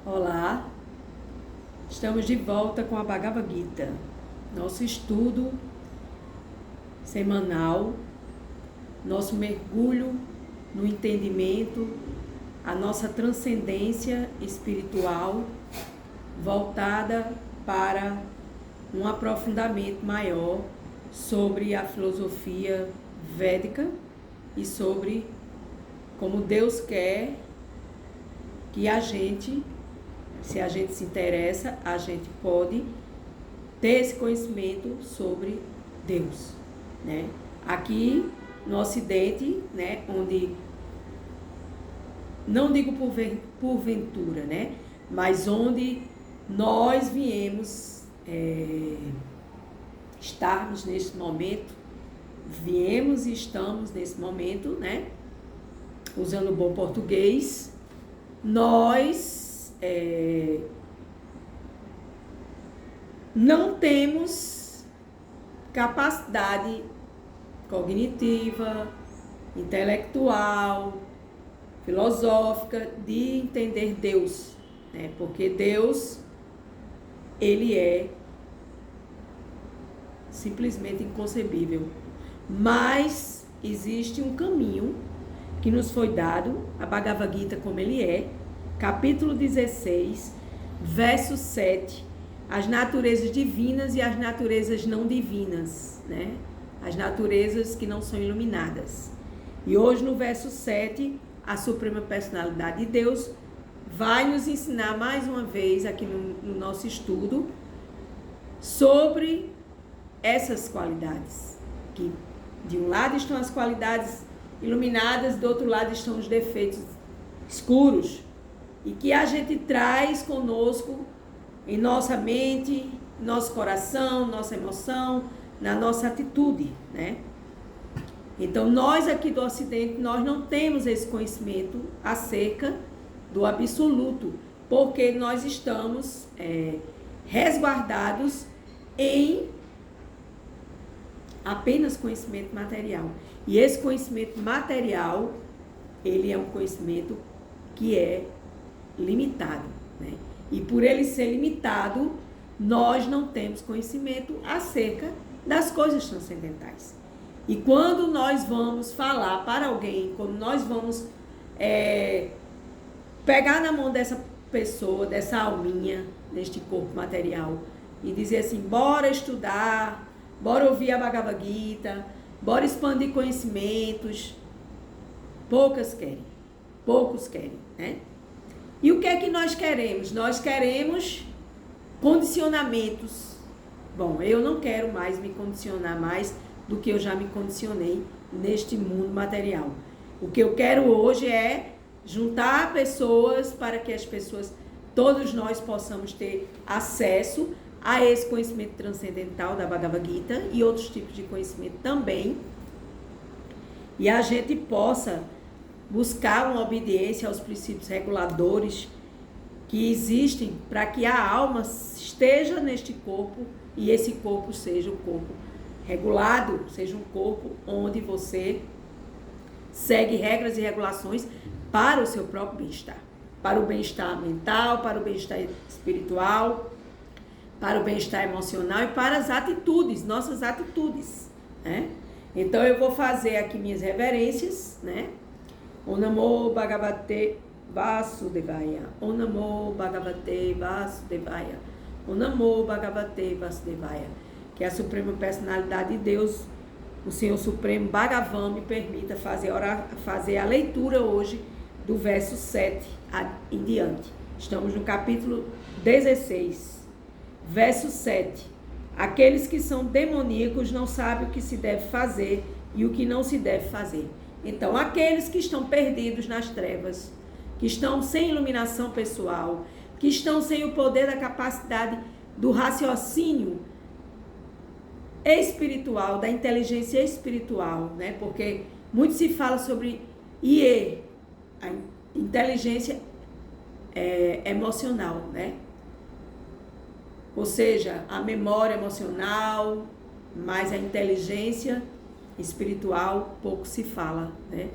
Olá, estamos de volta com a Bhagavad Gita, nosso estudo semanal, nosso mergulho no entendimento, a nossa transcendência espiritual voltada para um aprofundamento maior sobre a filosofia védica e sobre como Deus quer que a gente, se a gente se interessa, a gente pode ter esse conhecimento sobre Deus, né? Aqui no Ocidente, né, onde, não digo por ventura, né, mas onde nós viemos estarmos neste momento, viemos e estamos nesse momento, né, usando o bom português, nós não temos capacidade cognitiva, intelectual, filosófica de entender Deus, né? Porque Deus, ele é simplesmente inconcebível. Mas existe um caminho que nos foi dado, a Bhagavad Gita como ele é, capítulo 16, verso 7, as naturezas divinas e as naturezas não divinas, né? As naturezas que não são iluminadas. E hoje no verso 7, a Suprema Personalidade de Deus vai nos ensinar mais uma vez aqui no nosso estudo sobre essas qualidades, que de um lado estão as qualidades iluminadas, do outro lado estão os defeitos escuros, e que a gente traz conosco em nossa mente, nosso coração, nossa emoção, na nossa atitude, né? Então, nós aqui do Ocidente, nós não temos esse conhecimento acerca do absoluto, porque nós estamos resguardados em apenas conhecimento material. E esse conhecimento material, ele é um conhecimento que é limitado, né? E por ele ser limitado, nós não temos conhecimento acerca das coisas transcendentais. E quando nós vamos falar para alguém, quando nós vamos pegar na mão dessa pessoa, dessa alminha, neste corpo material, e dizer assim, bora estudar, bora ouvir a Bhagavad Gita, bora expandir conhecimentos, poucos querem, né? E o que é que nós queremos? Nós queremos condicionamentos. Bom, eu não quero mais me condicionar mais do que eu já me condicionei neste mundo material. O que eu quero hoje é juntar pessoas para que as pessoas, todos nós possamos ter acesso a esse conhecimento transcendental da Bhagavad Gita e outros tipos de conhecimento também. E a gente possa buscar uma obediência aos princípios reguladores que existem para que a alma esteja neste corpo e esse corpo seja um corpo regulado, seja um corpo onde você segue regras e regulações para o seu próprio bem-estar, para o bem-estar mental, para o bem-estar espiritual, para o bem-estar emocional e para as atitudes, nossas atitudes, né? Então eu vou fazer aqui minhas reverências, né? Om Namo Bhagavate Vasudevaya. Om Namo Bhagavate Vasudevaya. Om Namo Bhagavate Vasudevaya. Que a Suprema Personalidade de Deus, o Senhor Supremo Bhagavan, me permita fazer a leitura hoje do verso 7 em diante. Estamos no capítulo 16, verso 7. Aqueles que são demoníacos não sabem o que se deve fazer e o que não se deve fazer. Então, aqueles que estão perdidos nas trevas, que estão sem iluminação pessoal, que estão sem o poder da capacidade do raciocínio espiritual, da inteligência espiritual, né? Porque muito se fala sobre IE, a inteligência emocional, né? Ou seja, a memória emocional, mais a inteligência espiritual, pouco se fala, né?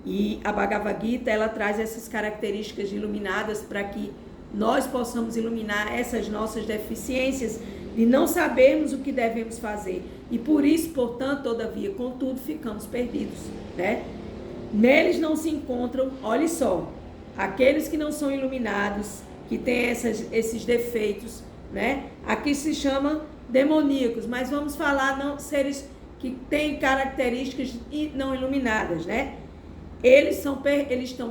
E a Bhagavad Gita, ela traz essas características iluminadas para que nós possamos iluminar essas nossas deficiências de não sabermos o que devemos fazer. E por isso, portanto, todavia, contudo, ficamos perdidos, né? Neles não se encontram, olhe só, aqueles que não são iluminados, que têm esses defeitos, né? Aqui se chama demoníacos, mas vamos falar não, seres que têm características não iluminadas, né? Eles estão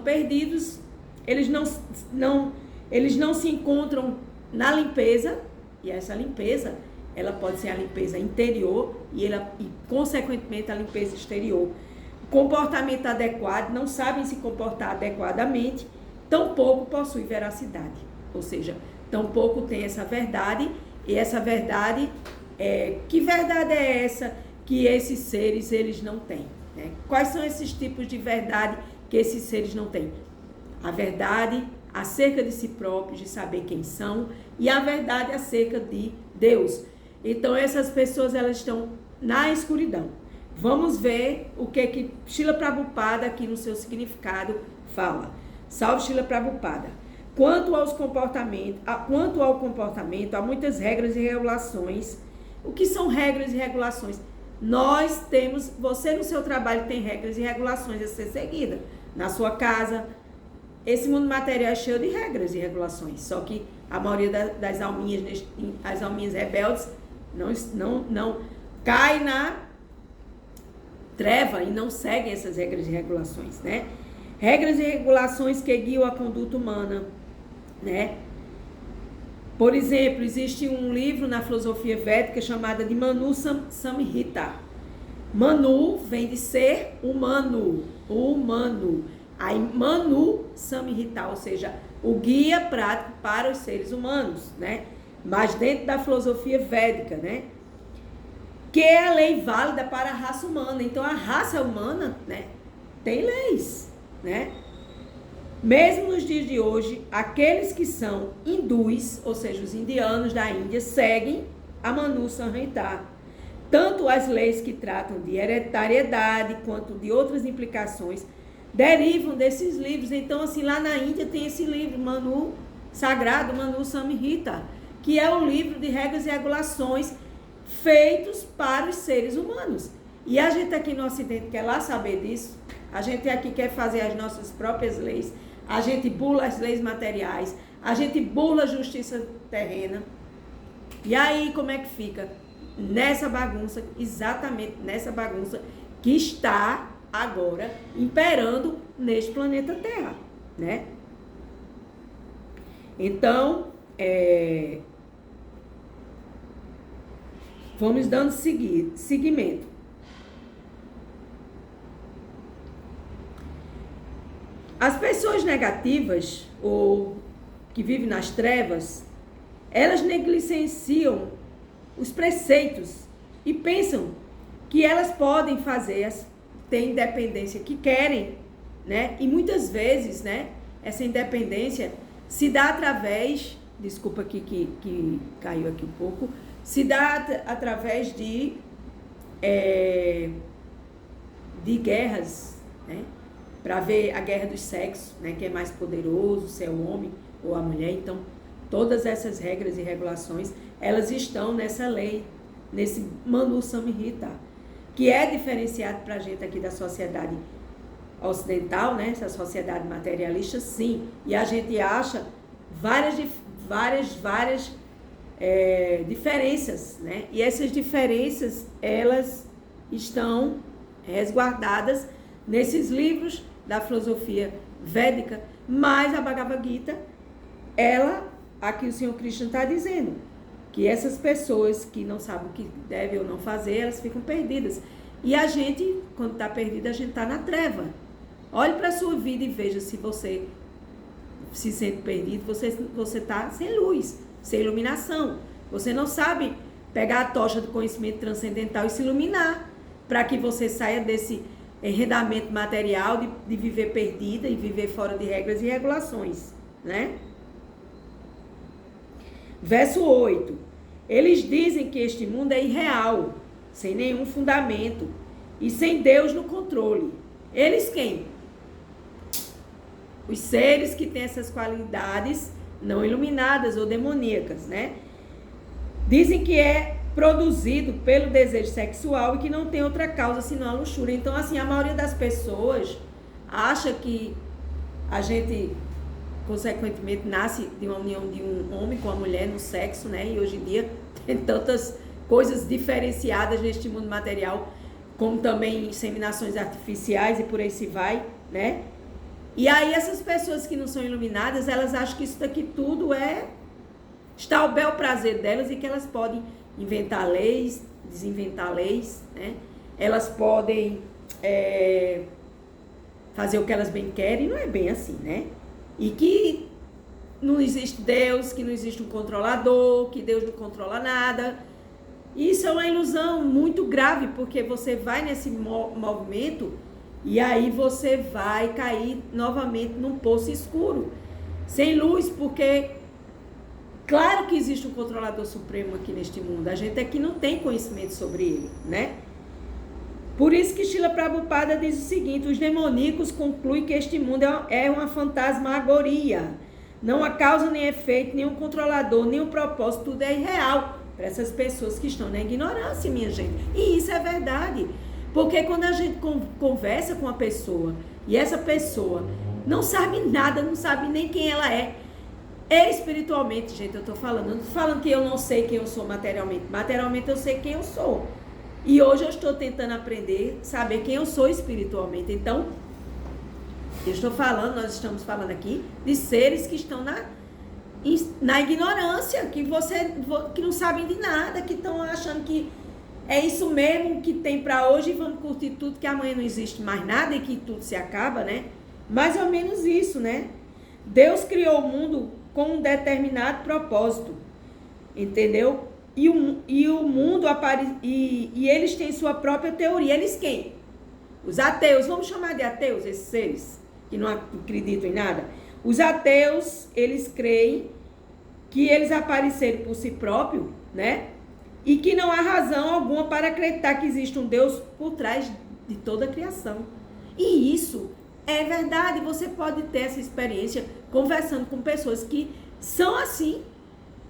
perdidos, eles não se encontram na limpeza, e essa limpeza, ela pode ser a limpeza interior e consequentemente, a limpeza exterior. Comportamento adequado, não sabem se comportar adequadamente, tampouco possui veracidade. Ou seja, tampouco tem essa verdade, e essa verdade, que verdade é essa que esses seres, eles não têm? Né? Quais são esses tipos de verdade que esses seres não têm? A verdade acerca de si próprios, de saber quem são, e a verdade acerca de Deus. Então, essas pessoas, elas estão na escuridão. Vamos ver o que Srila Prabhupada, aqui no seu significado, fala. Salve Srila Prabhupada. Quanto ao comportamento, há muitas regras e regulações. O que são regras e regulações? Nós temos, você no seu trabalho tem regras e regulações a ser seguida. Na sua casa, esse mundo material é cheio de regras e regulações. Só que a maioria das alminhas, as alminhas rebeldes, não cai na treva e não seguem essas regras e regulações, né? Regras e regulações que guiam a conduta humana, né? Por exemplo, existe um livro na filosofia védica chamado de Manu Samhita. Manu vem de ser humano. Aí Manu Samhita, ou seja, o guia prático para os seres humanos, né? Mas dentro da filosofia védica, né? Que é a lei válida para a raça humana. Então, a raça humana, né, tem leis, né? Mesmo nos dias de hoje, aqueles que são hindus, ou seja, os indianos da Índia, seguem a Manu Samhita. Tanto as leis que tratam de hereditariedade, quanto de outras implicações, derivam desses livros. Então, assim, lá na Índia tem esse livro, Sagrado Manu Samhita, que é um livro de regras e regulações feitos para os seres humanos. E a gente aqui no Ocidente quer lá saber disso. A gente aqui quer fazer as nossas próprias leis. A gente burla as leis materiais. A gente burla a justiça terrena. E aí, como é que fica? Nessa bagunça, exatamente nessa bagunça que está agora imperando neste planeta Terra, né? Então, vamos dando seguimento. As pessoas negativas, ou que vivem nas trevas, elas negligenciam os preceitos e pensam que elas podem fazer, ter independência que querem, né? E muitas vezes, né, essa independência se dá através, desculpa aqui que caiu aqui um pouco, se dá através de guerras, né? Para ver a guerra dos sexos, né? Quem é mais poderoso, se é o homem ou a mulher. Então, todas essas regras e regulações, elas estão nessa lei, nesse Manu Samhita, que é diferenciado para a gente aqui da sociedade ocidental, né? Essa sociedade materialista, sim. E a gente acha várias diferenças, né? E essas diferenças, elas estão resguardadas nesses livros da filosofia védica, mas a Bhagavad Gita, aqui o Senhor Krishna está dizendo que essas pessoas que não sabem o que devem ou não fazer, elas ficam perdidas. E a gente, quando está perdida, a gente está na treva. Olhe para a sua vida e veja se você se sente perdido, você está sem luz, sem iluminação. Você não sabe pegar a tocha do conhecimento transcendental e se iluminar, para que você saia desse enredamento material de viver perdida e viver fora de regras e regulações, né? Verso 8. Eles dizem que este mundo é irreal, sem nenhum fundamento e sem Deus no controle. Eles quem? Os seres que têm essas qualidades não iluminadas ou demoníacas, né? Dizem que é produzido pelo desejo sexual e que não tem outra causa senão a luxúria. Então, assim, a maioria das pessoas acha que a gente, consequentemente, nasce de uma união de um homem com a mulher no sexo, né? E hoje em dia tem tantas coisas diferenciadas neste mundo material, como também inseminações artificiais e por aí se vai, né? E aí essas pessoas que não são iluminadas, elas acham que isso daqui tudo está ao bel prazer delas e que elas podem inventar leis, desinventar leis, né? Elas podem fazer o que elas bem querem, não é bem assim, né? E que não existe Deus, que não existe um controlador, que Deus não controla nada. Isso é uma ilusão muito grave, porque você vai nesse movimento e aí você vai cair novamente num poço escuro, sem luz, porque claro que existe um controlador supremo aqui neste mundo, a gente aqui não tem conhecimento sobre ele, né? Por isso que Srila Prabhupada diz o seguinte: os demoníacos concluem que este mundo é uma fantasmagoria. Não há causa nem efeito, nenhum controlador, nenhum propósito, tudo é irreal para essas pessoas que estão na ignorância, minha gente. E isso é verdade. Porque quando a gente conversa com uma pessoa e essa pessoa não sabe nada, não sabe nem quem ela é espiritualmente, gente, eu tô falando. Eu não tô falando que eu não sei quem eu sou materialmente. Materialmente eu sei quem eu sou. E hoje eu estou tentando aprender, saber quem eu sou espiritualmente. Então, nós estamos falando aqui de seres que estão na ignorância, que não sabem de nada, que estão achando que é isso mesmo que tem para hoje e vamos curtir tudo, que amanhã não existe mais nada e que tudo se acaba, né? Mais ou menos isso, né? Deus criou o mundo com um determinado propósito, entendeu? E o mundo e eles têm sua própria teoria. Eles quem? Os ateus, vamos chamar de ateus esses seres que não acreditam em nada. Os ateus, eles creem que eles apareceram por si próprios, né? E que não há razão alguma para acreditar que existe um Deus por trás de toda a criação. E isso é verdade. Você pode ter essa experiência conversando com pessoas que são assim,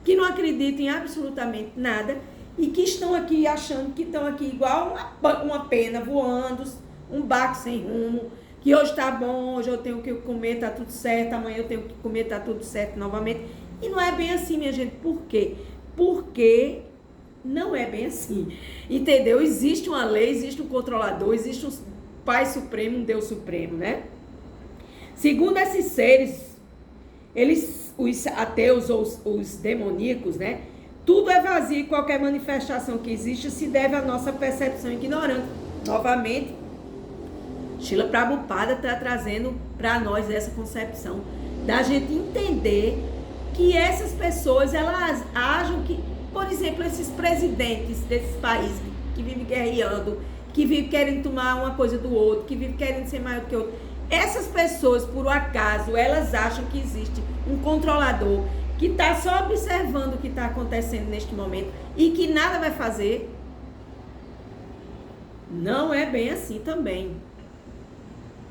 que não acreditam em absolutamente nada e que estão aqui achando que estão aqui igual uma pena voando, um barco sem rumo, que hoje tá bom, hoje eu tenho que comer, tá tudo certo, amanhã eu tenho que comer, tá tudo certo novamente. E não é bem assim, minha gente. Por quê? Porque não é bem assim, entendeu? Existe uma lei, existe um controlador, existe um Pai Supremo, um Deus Supremo, né? Segundo esses seres, os ateus ou os demoníacos, né? Tudo é vazio e qualquer manifestação que existe se deve à nossa percepção ignorante. Novamente, Srila Prabhupada está trazendo para nós essa concepção da gente entender que essas pessoas, elas acham que, por exemplo, esses presidentes desses países que vivem guerreando, que vivem querendo tomar uma coisa do outro, que vivem querendo ser maior do que o outro, essas pessoas, por um acaso, elas acham que existe um controlador que está só observando o que está acontecendo neste momento e que nada vai fazer? Não é bem assim também.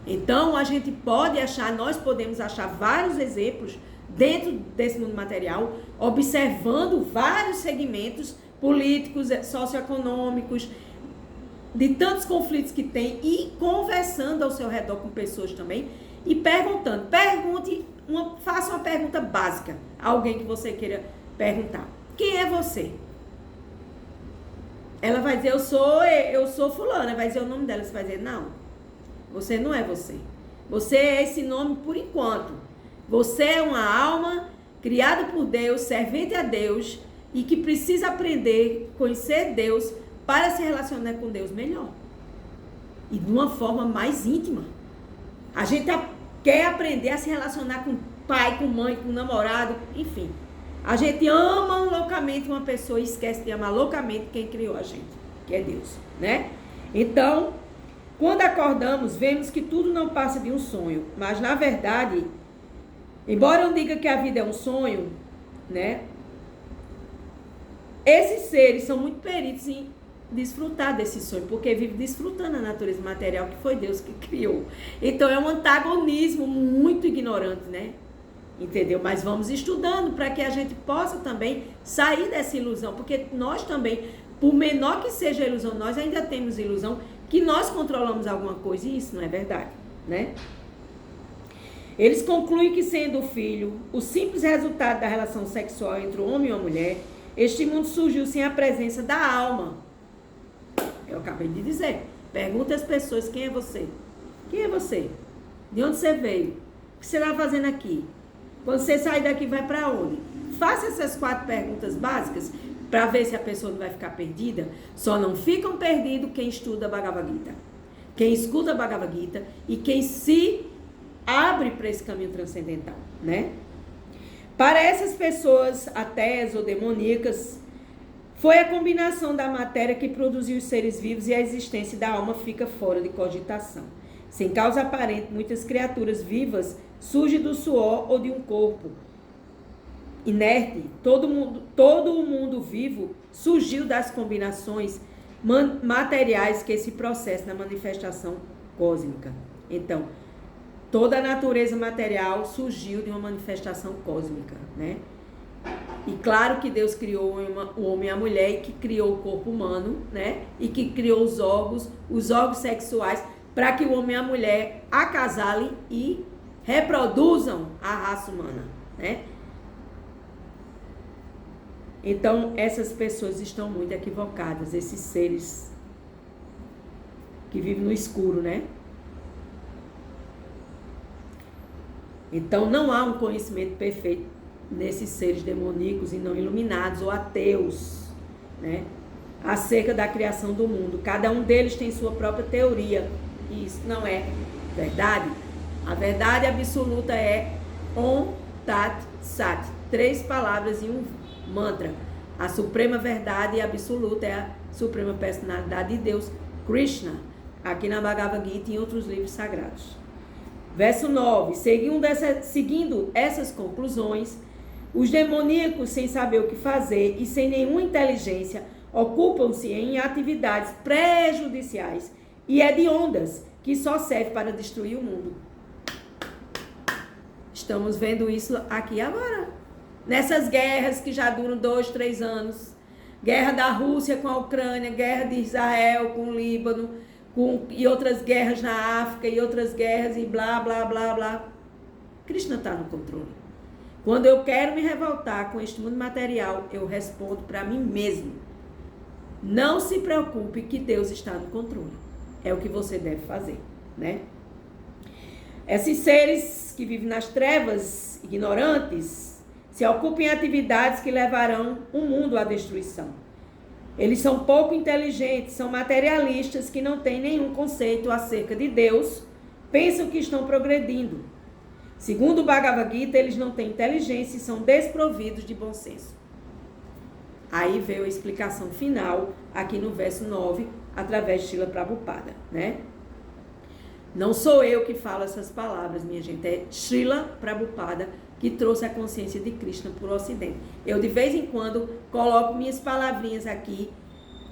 Então, a gente pode achar, nós podemos achar vários exemplos dentro desse mundo material, observando vários segmentos políticos, socioeconômicos, de tantos conflitos que tem, e conversando ao seu redor com pessoas também, e perguntando. Faça uma pergunta básica a alguém que você queira perguntar. Quem é você? Ela vai dizer, eu sou fulana, vai dizer o nome dela, você vai dizer, não, você não é você. Você é esse nome por enquanto. Você é uma alma criada por Deus, servente a Deus, e que precisa aprender, conhecer Deus, para se relacionar com Deus melhor. E de uma forma mais íntima. A gente quer aprender a se relacionar com pai, com mãe, com namorado, enfim. A gente ama loucamente uma pessoa e esquece de amar loucamente quem criou a gente, que é Deus, né? Então, quando acordamos, vemos que tudo não passa de um sonho. Mas, na verdade, embora eu diga que a vida é um sonho, né? Esses seres são muito peritos em desfrutar desse sonho, porque vive desfrutando a natureza material que foi Deus que criou. Então é um antagonismo muito ignorante, né? entendeu? Mas vamos estudando para que a gente possa também sair dessa ilusão, porque nós também, por menor que seja a ilusão, nós ainda temos ilusão que nós controlamos alguma coisa, e isso não é verdade, né? Eles concluem que, sendo o filho o simples resultado da relação sexual entre o homem e a mulher, este mundo surgiu sem a presença da alma. Eu acabei de dizer. Pergunta às pessoas, quem é você? Quem é você? De onde você veio? O que você está fazendo aqui? Quando você sair daqui, vai para onde? Faça essas 4 perguntas básicas para ver se a pessoa não vai ficar perdida. Só não ficam perdidos quem estuda Bhagavad Gita, quem escuta Bhagavad Gita e quem se abre para esse caminho transcendental, né? Para essas pessoas ateias ou demoníacas, foi a combinação da matéria que produziu os seres vivos e a existência da alma fica fora de cogitação. Sem causa aparente, muitas criaturas vivas surgem do suor ou de um corpo inerte. Todo o mundo vivo surgiu das combinações materiais que se processam na manifestação cósmica. Então, toda a natureza material surgiu de uma manifestação cósmica, né? E claro que Deus criou o homem e a mulher, e que criou o corpo humano, né? E que criou os órgãos sexuais, para que o homem e a mulher acasalem e reproduzam a raça humana, né? Então, essas pessoas estão muito equivocadas, esses seres que vivem no escuro, né? Então, não há um conhecimento perfeito nesses seres demoníacos e não iluminados ou ateus, né? Acerca da criação do mundo. Cada um deles tem sua própria teoria. E isso não é verdade. A verdade absoluta é Om Tat Sat. 3 palavras e um mantra. A suprema verdade absoluta é a suprema personalidade de Deus, Krishna, aqui na Bhagavad Gita e em outros livros sagrados. Verso 9. Seguindo essas conclusões, os demoníacos, sem saber o que fazer e sem nenhuma inteligência, ocupam-se em atividades prejudiciais e hediondas que só servem para destruir o mundo. Estamos vendo isso aqui agora. Nessas guerras que já duram 2, 3 anos. Guerra da Rússia com a Ucrânia, guerra de Israel com o Líbano, e outras guerras na África, e outras guerras e blá, blá, blá, blá. Krishna está no controle. Quando eu quero me revoltar com este mundo material, eu respondo para mim mesmo. Não se preocupe que Deus está no controle. É o que você deve fazer, né? Esses seres que vivem nas trevas, ignorantes, se ocupam em atividades que levarão o mundo à destruição. Eles são pouco inteligentes, são materialistas que não têm nenhum conceito acerca de Deus, pensam que estão progredindo. Segundo o Bhagavad Gita, eles não têm inteligência e são desprovidos de bom senso. Aí veio a explicação final, aqui no verso 9, através de Srila Prabhupada, né? Não sou eu que falo essas palavras, minha gente, é Srila Prabhupada que trouxe a consciência de Krishna para o Ocidente. Eu, de vez em quando, coloco minhas palavrinhas aqui,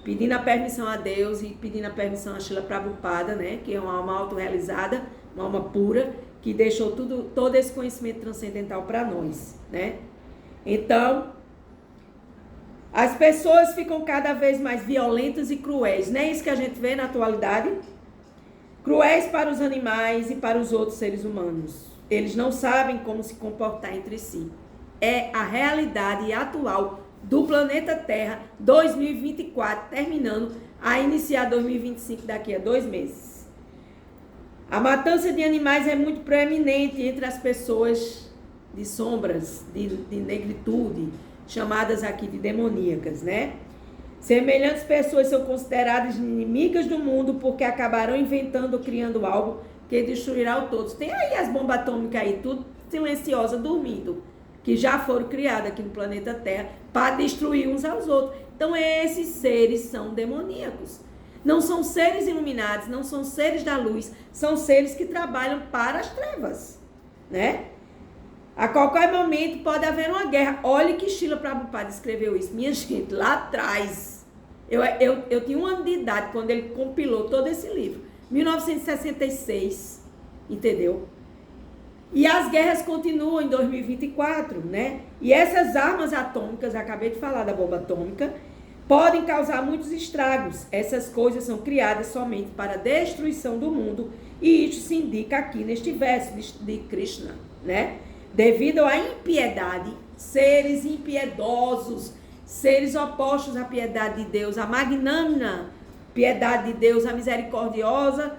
pedindo a permissão a Deus e pedindo a permissão a Srila Prabhupada, né? Que é uma alma autorrealizada, uma alma pura, que deixou todo esse conhecimento transcendental para nós, né? Então, as pessoas ficam cada vez mais violentas e cruéis. Não é isso que a gente vê na atualidade? Cruéis para os animais e para os outros seres humanos. Eles não sabem como se comportar entre si. É a realidade atual do planeta Terra 2024, terminando a iniciar 2025 daqui a 2 meses. A matança de animais é muito proeminente entre as pessoas de sombras, de negritude, chamadas aqui de demoníacas, né? Semelhantes pessoas são consideradas inimigas do mundo porque acabarão inventando ou criando algo que destruirá o todos. Tem aí as bombas atômicas aí, tudo silenciosa, dormindo, que já foram criadas aqui no planeta Terra para destruir uns aos outros. Então esses seres são demoníacos. Não são seres iluminados, não são seres da luz, são seres que trabalham para as trevas, né? A qualquer momento pode haver uma guerra. Olha que Srila Prabhupada escreveu isso. Minha gente, lá atrás, eu tinha 1 ano de idade quando ele compilou todo esse livro. 1966, entendeu? E as guerras continuam em 2024, né? E essas armas atômicas, acabei de falar da bomba atômica, podem causar muitos estragos. Essas coisas são criadas somente para a destruição do mundo, e isso se indica aqui neste verso de Krishna, né? Devido à impiedade, seres impiedosos, seres opostos à piedade de Deus, à magnânima piedade de Deus, à misericordioso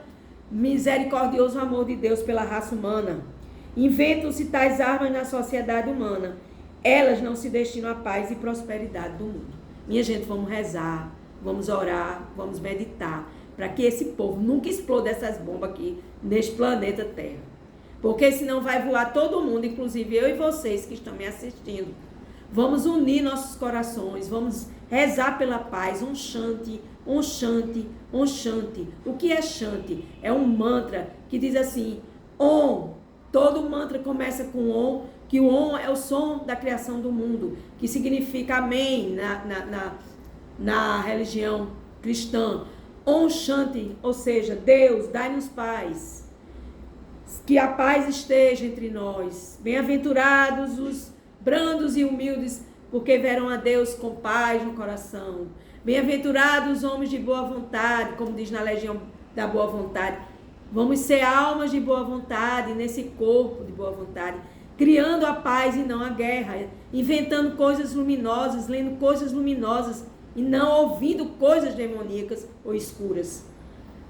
amor de Deus pela raça humana. Inventam-se tais armas na sociedade humana. Elas não se destinam à paz e prosperidade do mundo. Minha gente, vamos rezar, vamos orar, vamos meditar, para que esse povo nunca exploda essas bombas aqui neste planeta Terra. Porque senão vai voar todo mundo, inclusive eu e vocês que estão me assistindo. Vamos unir nossos corações, vamos rezar pela paz. Um shanti, um shanti, um shanti. O que é shanti? É um mantra que diz assim, Om. Todo mantra começa com Om, que o Om é o som da criação do mundo, que significa amém na religião cristã. Om Shanti, ou seja, Deus, dai-nos paz. Que a paz esteja entre nós. Bem-aventurados os brandos e humildes, porque verão a Deus com paz no coração. Bem-aventurados os homens de boa vontade, como diz na Legião da Boa Vontade. Vamos ser almas de boa vontade, nesse corpo de boa vontade, criando a paz e não a guerra, inventando coisas luminosas, lendo coisas luminosas e não ouvindo coisas demoníacas ou escuras.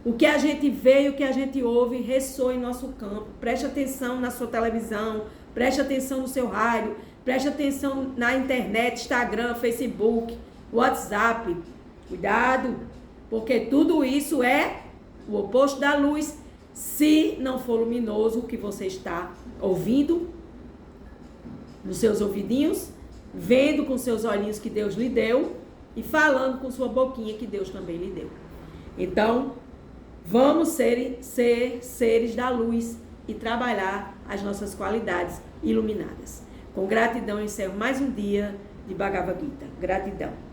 O que a gente vê e o que a gente ouve ressoa em nosso campo. Preste atenção na sua televisão, preste atenção no seu rádio, preste atenção na internet, Instagram, Facebook, WhatsApp. Cuidado, porque tudo isso é o oposto da luz, se não for luminoso o que você está ouvindo nos seus ouvidinhos, vendo com seus olhinhos que Deus lhe deu e falando com sua boquinha que Deus também lhe deu. Então, vamos ser seres da luz e trabalhar as nossas qualidades iluminadas. Com gratidão, encerro mais um dia de Bhagavad Gita. Gratidão.